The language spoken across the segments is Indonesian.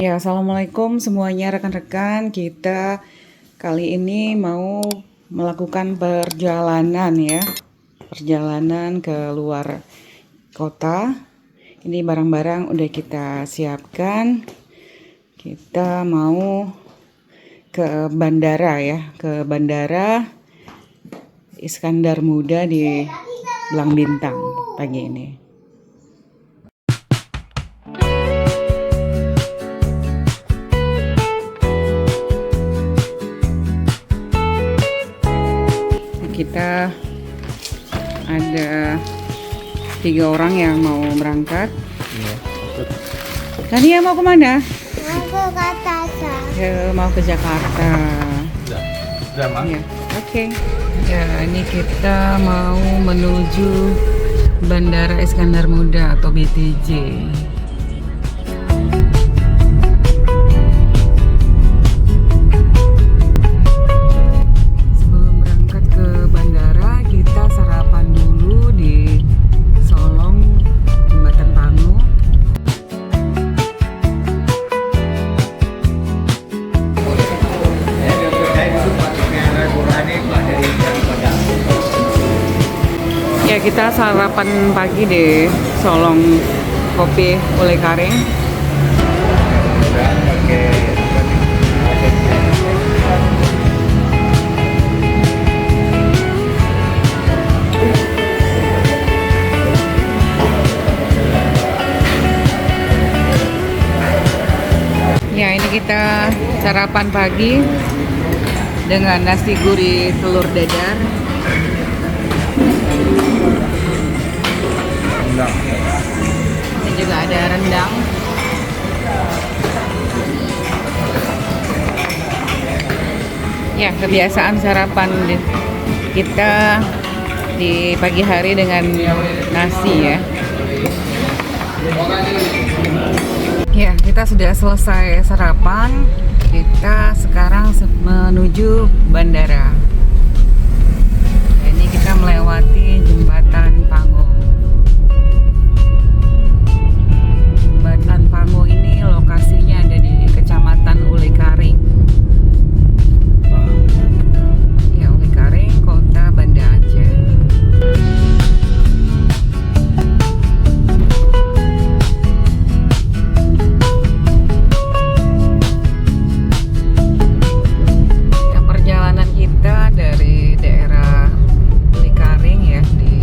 Ya, assalamualaikum semuanya rekan-rekan. Kita kali ini mau melakukan perjalanan ya, perjalanan ke luar kota. Ini barang-barang udah kita siapkan. Kita mau ke bandara ya, ke bandara Iskandar Muda di Belang Bintang pagi ini. Kita ada 3 orang yang mau berangkat. Iya. Tania mau kemana? Mau ke Katasa. Mau ke Jakarta. Udah, Mak. Ya, oke. Ya, ini kita mau menuju Bandara Iskandar Muda atau BTJ. Sebelum berangkat ke bandara, kita sarapan dulu di Solong, Jembatan Pangu. Ya, kita sarapan pagi di Solong Kopi Oleh Karing. Ya, ini kita sarapan pagi dengan nasi gurih telur dadar. Ini juga ada rendang. Ya, kebiasaan sarapan kita di pagi hari dengan nasi ya. Ya, kita sudah selesai sarapan. Kita sekarang menuju bandara. Ini kita melewati Jembatan Pangu. Jembatan Pangu ini lokasinya ada di Kecamatan Ule Karing. Ya, Ule Karing, Kota Banda Aceh. Ya, perjalanan kita dari daerah Ule Karing ya, di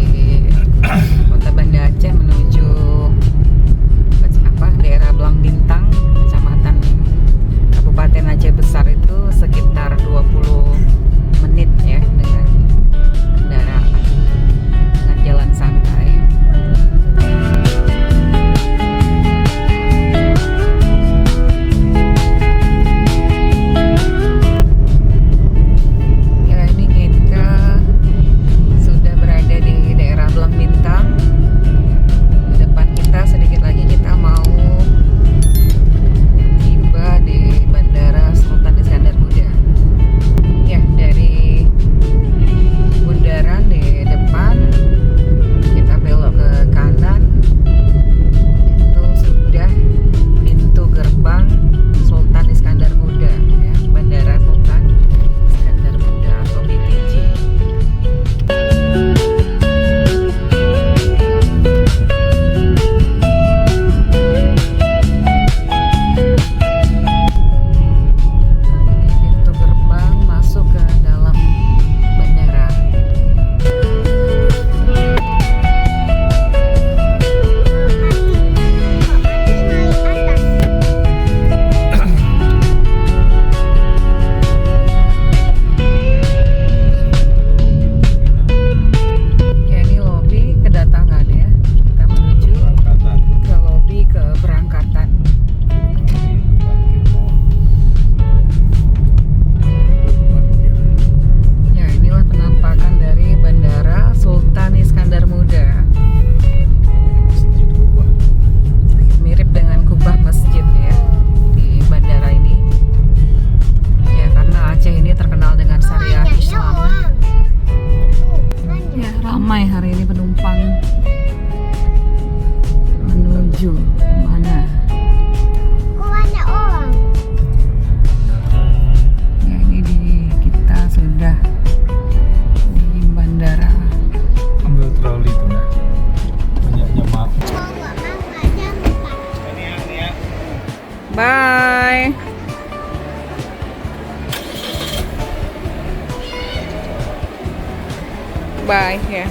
Bye ya.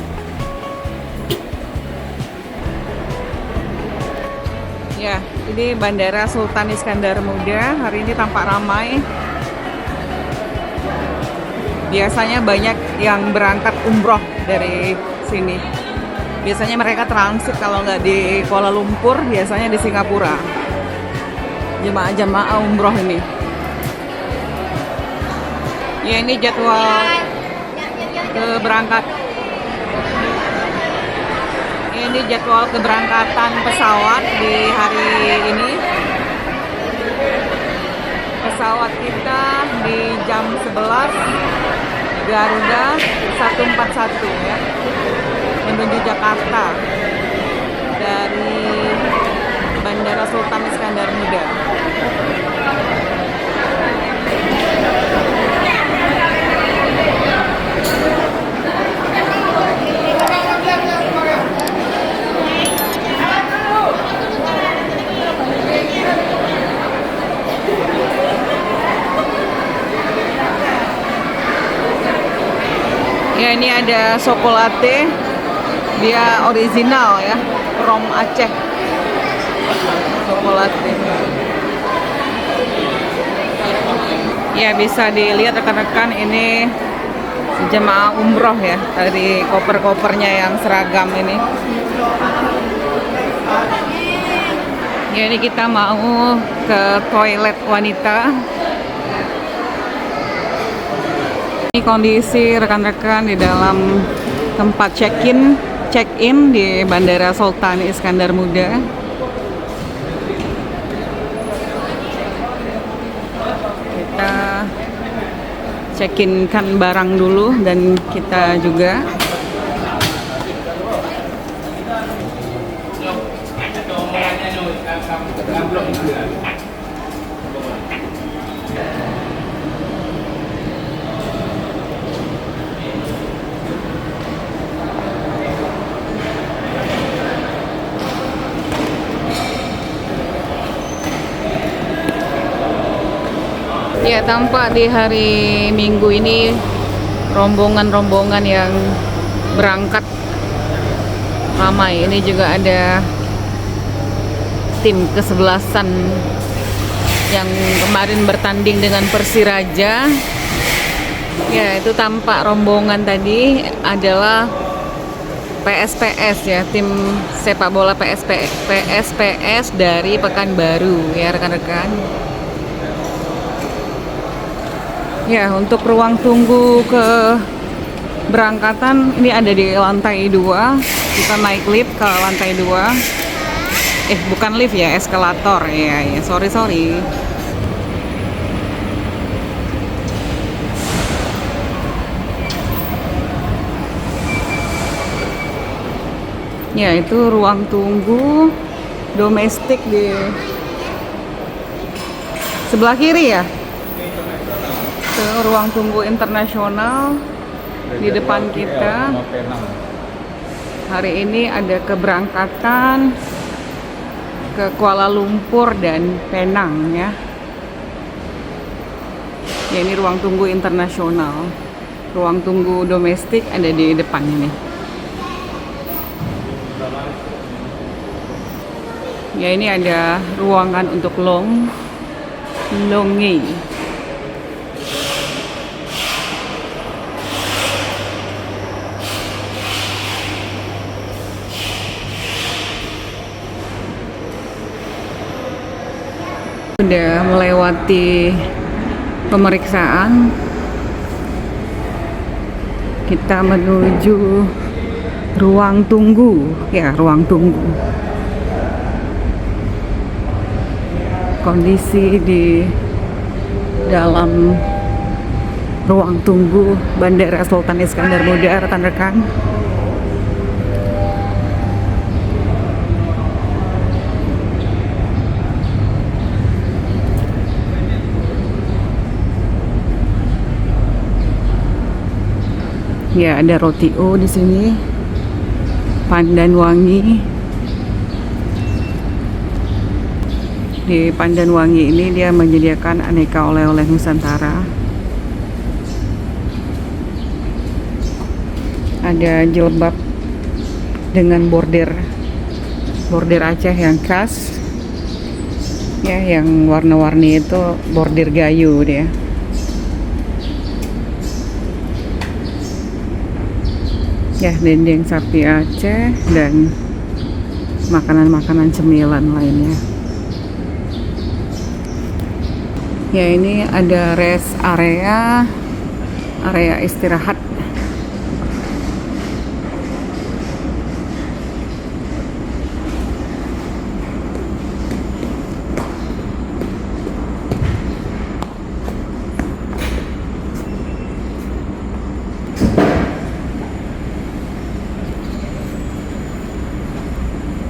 Ya, ini Bandara Sultan Iskandar Muda. Hari ini tampak ramai. Biasanya banyak yang berangkat umroh dari sini. Biasanya mereka transit, kalau nggak di Kuala Lumpur, biasanya di Singapura. Jemaah-jemaah umroh ini. Ya, ini jadwal Ini jadwal keberangkatan pesawat di hari ini. Pesawat kita di jam 11, Garuda 141 ya, menuju Jakarta dari Bandara Sultan Iskandar Muda. Ya, ini ada Sokolate, dia original ya, from Aceh. Sokolate. Ya, bisa dilihat rekan-rekan, ini jemaah umroh ya, dari koper-kopernya yang seragam ini. Ya, ini kita mau ke toilet wanita. Ini kondisi rekan-rekan di dalam tempat check-in di Bandara Sultan Iskandar Muda. Kita check-in kan barang dulu, dan kita juga ya, tampak di hari Minggu ini rombongan-rombongan yang berangkat ramai. Ini juga ada tim kesebelasan yang kemarin bertanding dengan Persiraja. Ya, itu tampak rombongan tadi adalah PSPS ya, tim sepak bola PSPS dari Pekanbaru ya rekan-rekan. Ya, untuk ruang tunggu keberangkatan ini ada di lantai 2. Kita naik lift ke lantai 2. Bukan lift ya, eskalator ya. Sorry. Ya, itu ruang tunggu domestik di sebelah kiri ya. Ruang tunggu internasional di depan kita. Hari ini ada keberangkatan ke Kuala Lumpur dan Penang ya. Ya, ini ruang tunggu internasional. Ruang tunggu domestik ada di depan ini. Ya, ini ada ruangan untuk longi. Sudah melewati pemeriksaan, kita menuju ruang tunggu ya, ruang tunggu. Kondisi di dalam ruang tunggu Bandara Sultan Iskandar Muda rekan-rekan. Ya, ada roti O di sini, pandan wangi. Di pandan wangi ini dia menyediakan aneka oleh-oleh Nusantara. Ada jilbab dengan bordir Aceh yang khas ya, yang warna-warni itu bordir gayu dia. Ya, dendeng sapi Aceh dan makanan-makanan cemilan lainnya. Ya, ini ada rest area istirahat.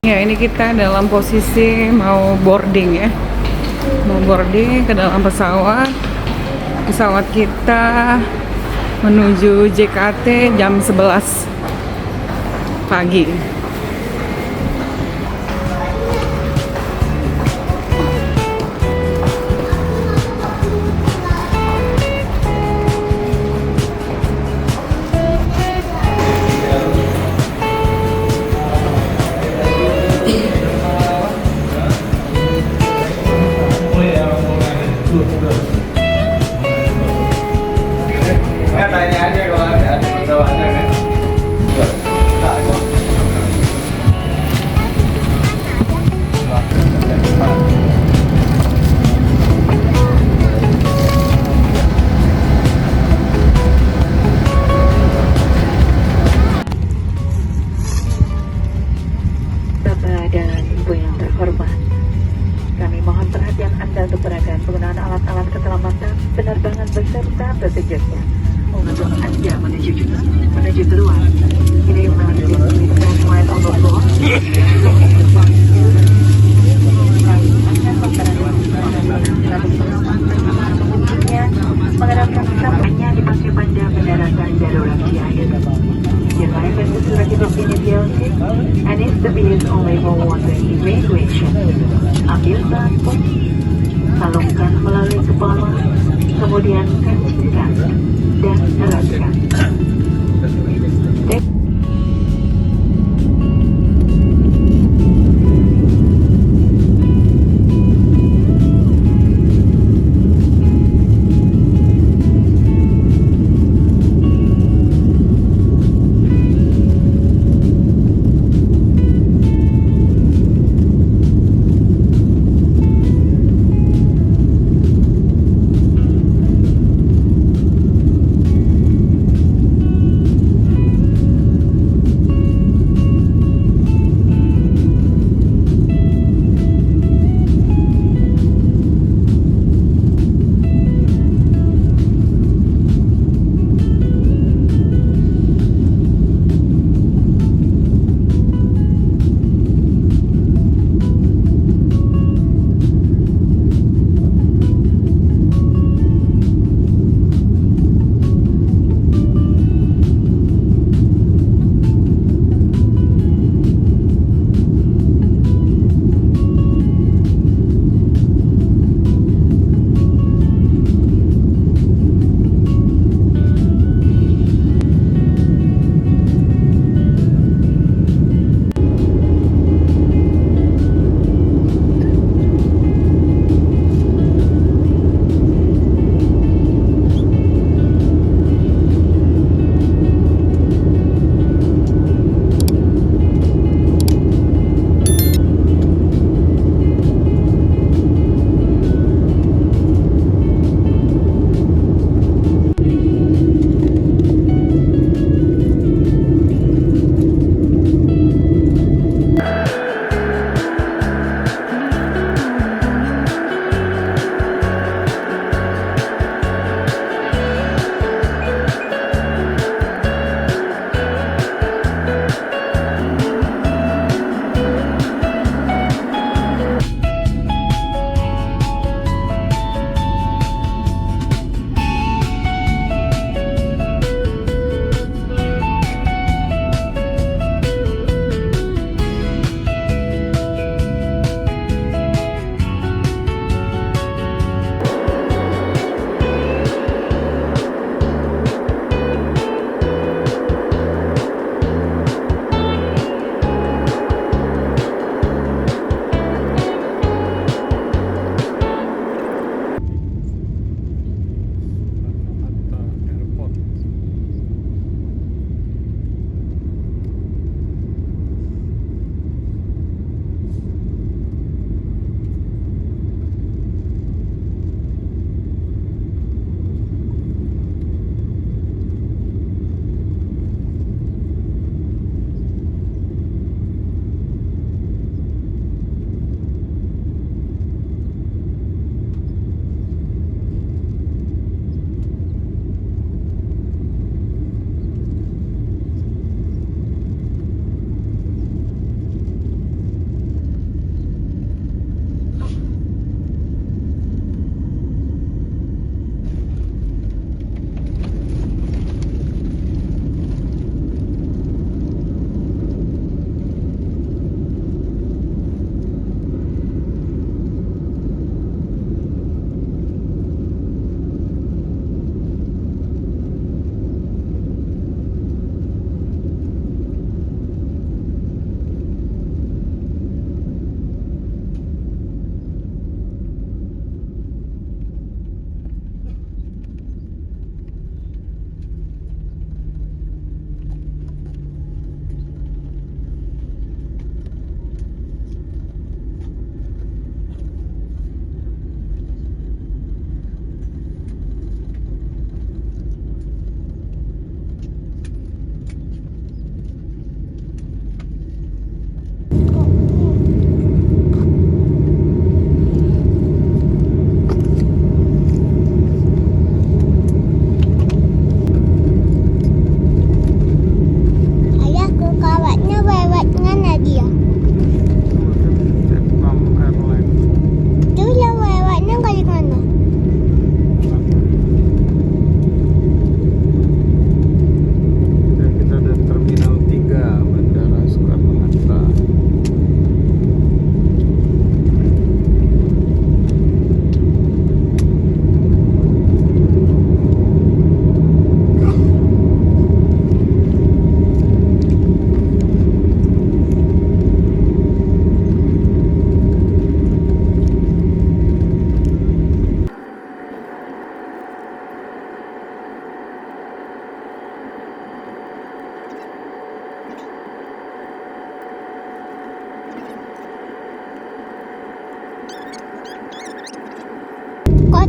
Ya, ini kita dalam posisi mau boarding ya. Mau boarding ke dalam pesawat. Pesawat kita menuju JKT jam 11 pagi. Tanya aja kalau ada pesawatnya kan. Bapak dan Ibu yang terhormat, kami mohon perhatian Anda untuk penggunaan alat-alat keselamatan penerbangan beserta petunjuknya untuk Anda menuju keluar. Ini flight overflow. Mengharapkan sampainya dipakai pada pendaratan darurat Ciamis. Your life is selected of inequality and is the base only for water evacuation. Ambil transport, salurkan melalui kepala, kemudian kencingkan dan eratkan.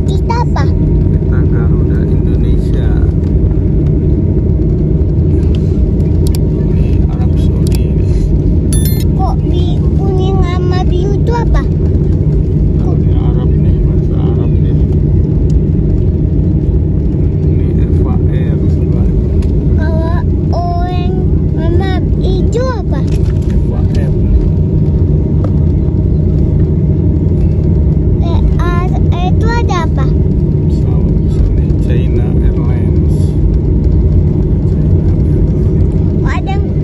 kita apa? Kita Garuda Indonesia. Ini Arab Saudi nih. Kok kuning sama biru itu apa? Ini Arab nih, bahasa Arab nih. Ini Eva Air sebelah. Kalau orange sama hijau apa? Eva Air. Itu ada apa? Pesawat di sini China Airlines.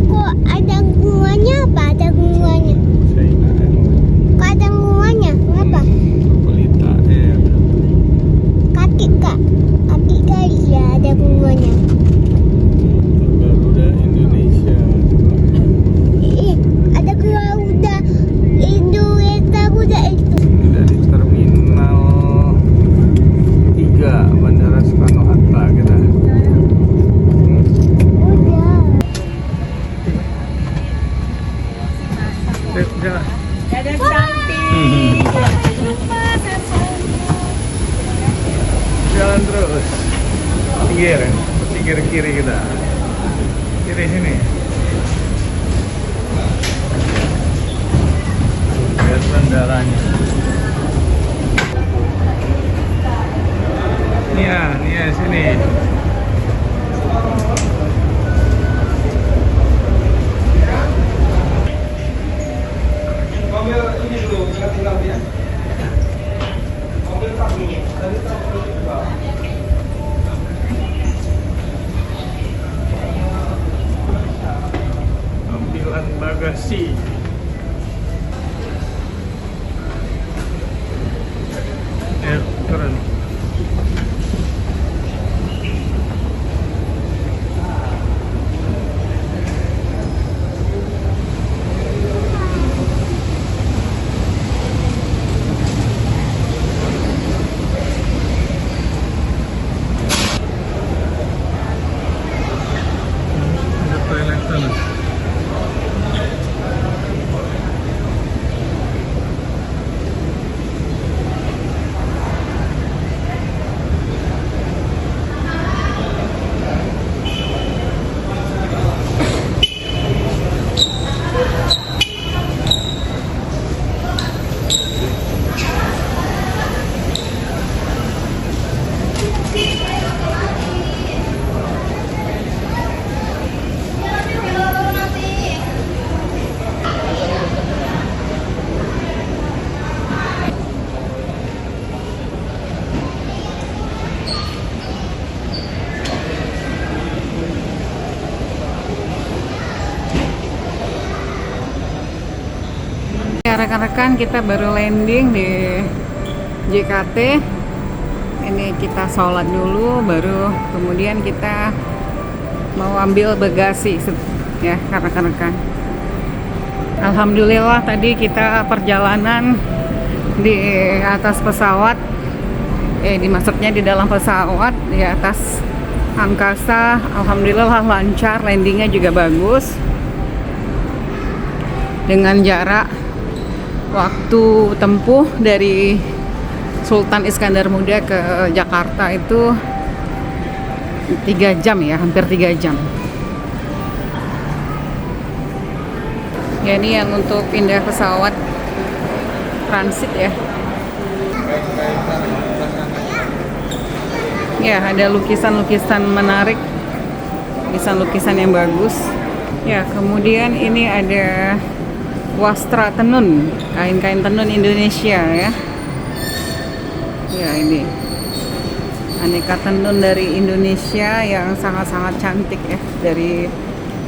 Kok ada bunganya apa? Ada bunganya. China Airlines. Kok ada bunganya? Kenapa? Pelita Air. Kaki kali ya ada bunganya. Garuda Indonesia. Ada Garuda Indonesia itu. Dari Terminal 3 Bandara Soekarno-Hatta kita. Udah. Jalan. Dadah cantik. Jalan terus. Pinggir kiri kita. Kiri sini. Lihat bandaranya. Nia sini. Mobil ini dulu, tinggal ya. Mobil tak dulu. Tadi tak dulu juga. Ambilan bagasi. Keren. Ada toilet sana. Ya, rekan-rekan, kita baru landing di JKT. Ini kita sholat dulu, baru kemudian kita mau ambil bagasi ya rekan-rekan. Alhamdulillah tadi kita perjalanan di atas pesawat, maksudnya di dalam pesawat di atas angkasa. Alhamdulillah lancar, landingnya juga bagus. Dengan jarak waktu tempuh dari Sultan Iskandar Muda ke Jakarta itu 3 jam ya, hampir 3 jam. Ya, ini yang untuk pindah pesawat transit ya. Ya, ada lukisan-lukisan menarik, lukisan-lukisan yang bagus. Ya, kemudian ini ada wastra tenun, kain-kain tenun Indonesia ya. Ya, ini aneka tenun dari Indonesia yang sangat-sangat cantik ya, dari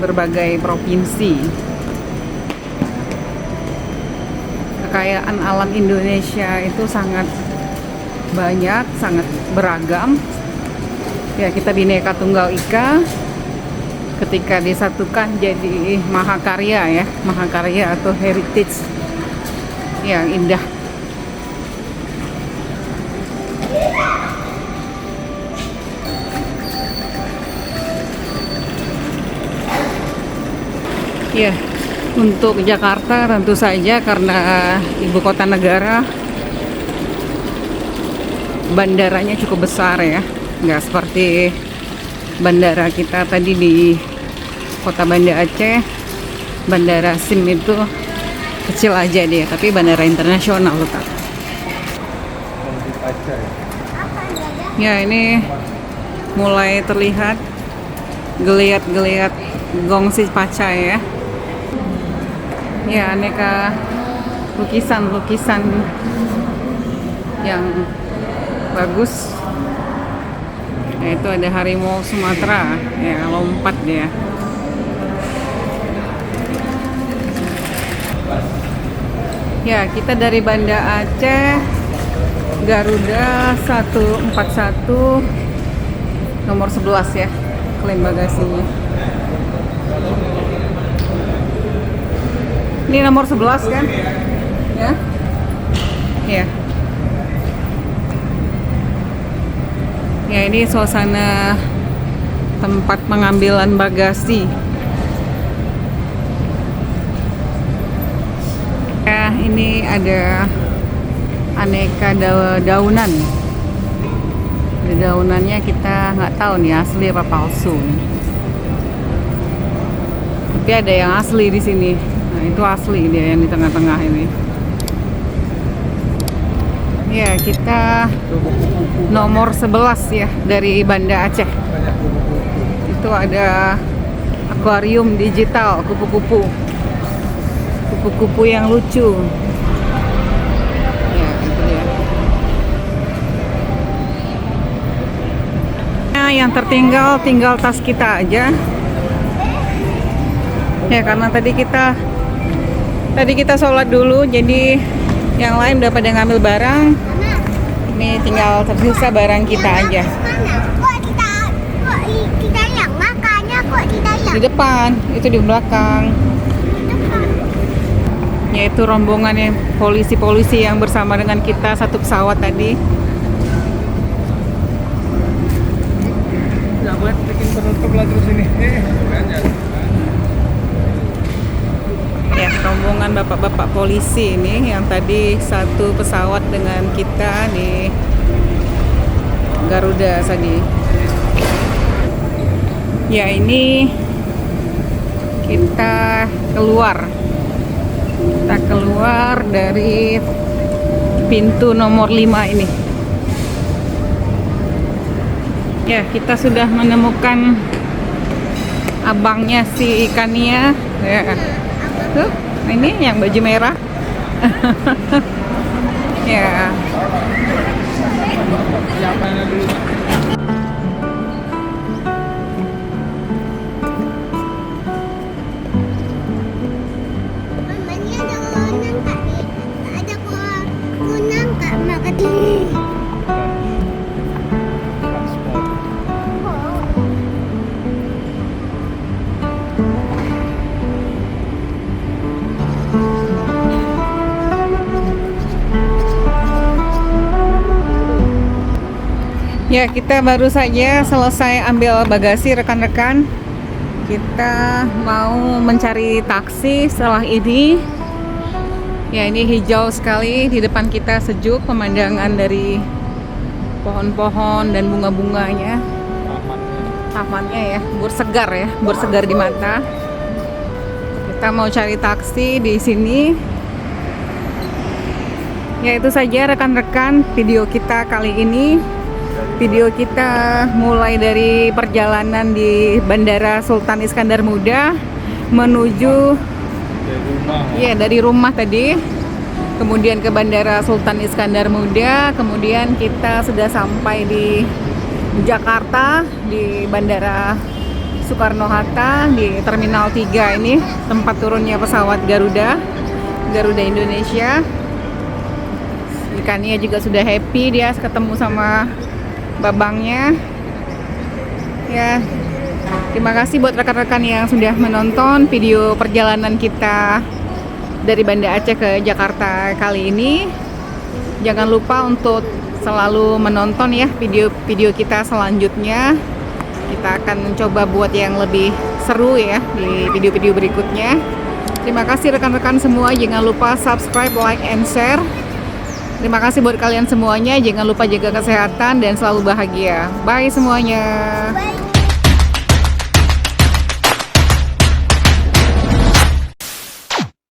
berbagai provinsi. Kekayaan alam Indonesia itu sangat banyak, sangat beragam. Ya, kita Bhinneka Tunggal Ika. Ketika disatukan jadi mahakarya ya, mahakarya atau heritage yang indah. Ya, untuk Jakarta tentu saja karena ibu kota negara, bandaranya cukup besar ya, nggak seperti bandara kita tadi di kota Banda Aceh. Bandara SIM itu kecil aja dia, tapi bandara internasional tetap. Ya, ini mulai terlihat geliat-geliat gong si Paca ya. Ya, aneka lukisan-lukisan yang bagus. Ya, itu ada harimau Sumatera ya, lompat dia. Ya, kita dari Banda Aceh, Garuda 141 nomor 11 ya, klaim bagasinya. Ini nomor 11 kan? Ya. Ya. Ya, ini suasana tempat pengambilan bagasi. Ya, ini ada aneka daunan. Daunannya kita nggak tahu nih asli apa palsu. Tapi ada yang asli di sini. Nah, itu asli dia yang di tengah-tengah ini. Ya, kita nomor 11 ya dari Banda Aceh. Itu ada akuarium digital, kupu-kupu. Kupu-kupu yang lucu. Ya, itu dia. Nah, yang tinggal tas kita aja. Ya, karena tadi kita sholat dulu, jadi yang lain udah pada ngambil barang. Ini tinggal tersisa barang kita aja. Kok kita yang makannya kok kita yang Di depan, itu di belakang. Yaitu rombongan yang polisi-polisi yang bersama dengan kita satu pesawat tadi. Ya, buat bikin penutup lah terus ini. Ya, rombongan bapak-bapak polisi ini yang tadi satu pesawat dengan kita di Garuda tadi. Ya, ini kita keluar dari pintu nomor 5 ini. Ya, kita sudah menemukan abangnya si ikannya ya. Tuh, ini yang baju merah. Ya. mamanya ada kunang kak nih. Ada kunang kak makan di. Ya, kita baru saja selesai ambil bagasi rekan-rekan. Kita mau mencari taksi setelah ini. Ya, ini hijau sekali di depan kita, sejuk pemandangan dari pohon-pohon dan bunga-bunganya. Tamannya ya, bersegar di mata. Kita mau cari taksi di sini. Ya, itu saja rekan-rekan video kita kali ini. Video kita mulai dari perjalanan di Bandara Sultan Iskandar Muda menuju dari rumah tadi, kemudian ke Bandara Sultan Iskandar Muda, kemudian kita sudah sampai di Jakarta di Bandara Soekarno-Hatta di Terminal 3 ini, tempat turunnya pesawat Garuda Indonesia. Ikannya juga sudah happy, dia ketemu sama babangnya. Ya, terima kasih buat rekan-rekan yang sudah menonton video perjalanan kita dari Banda Aceh ke Jakarta kali ini. Jangan lupa untuk selalu menonton ya video-video kita selanjutnya. Kita akan mencoba buat yang lebih seru ya di video-video berikutnya. Terima kasih rekan-rekan semua. Jangan lupa subscribe, like, and share. Terima kasih buat kalian semuanya. Jangan lupa jaga kesehatan dan selalu bahagia. Bye semuanya. Bye.